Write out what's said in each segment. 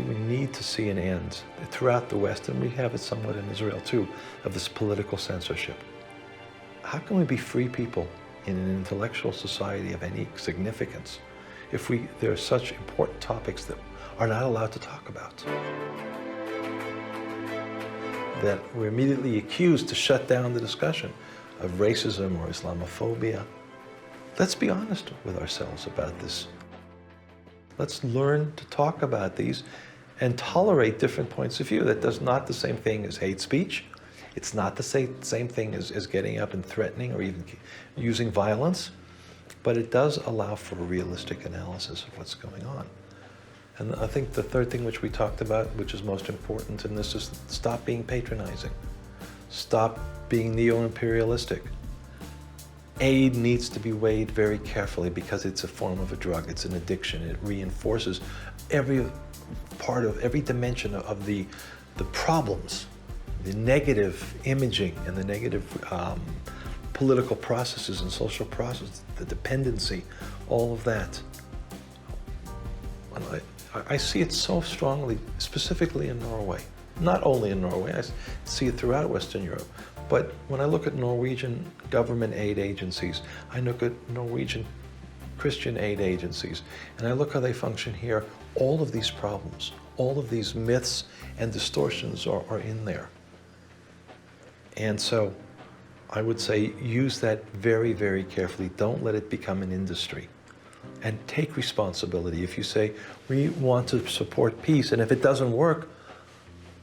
we need to see an end throughout the West, and we have it somewhat in Israel too, of this political censorship. How can we be free people in an intellectual society of any significance if there are such important topics that are not allowed to talk about? That we're immediately accused to shut down the discussion of racism or Islamophobia. Let's be honest with ourselves about this. Let's learn to talk about these and tolerate different points of view. That is not the same thing as hate speech. It's not the same thing as getting up and threatening or even using violence, but it does allow for a realistic analysis of what's going on. And I think the third thing which we talked about, which is most important in this, is stop being patronizing. Stop being neo-imperialistic. Aid needs to be weighed very carefully because it's a form of a drug. It's an addiction. It reinforces every part of, every dimension of the problems, the negative imaging and the negative political processes and social processes, the dependency, all of that. And I see it so strongly, specifically in Norway. Not only in Norway, I see it throughout Western Europe. But when I look at Norwegian Government Aid Agencies, I look at Norwegian Christian Aid Agencies, and I look how they function here, all of these problems, all of these myths and distortions are in there. And so I would say use that very, very carefully. Don't let it become an industry. And take responsibility. If you say, we want to support peace, and if it doesn't work,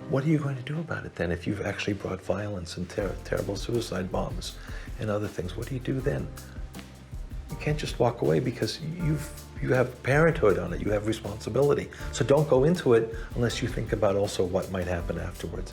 what are you going to do about it then? If you've actually brought violence and terrible suicide bombs and other things, what do you do then? You can't just walk away because you have parenthood on it, you have responsibility. So don't go into it unless you think about also what might happen afterwards.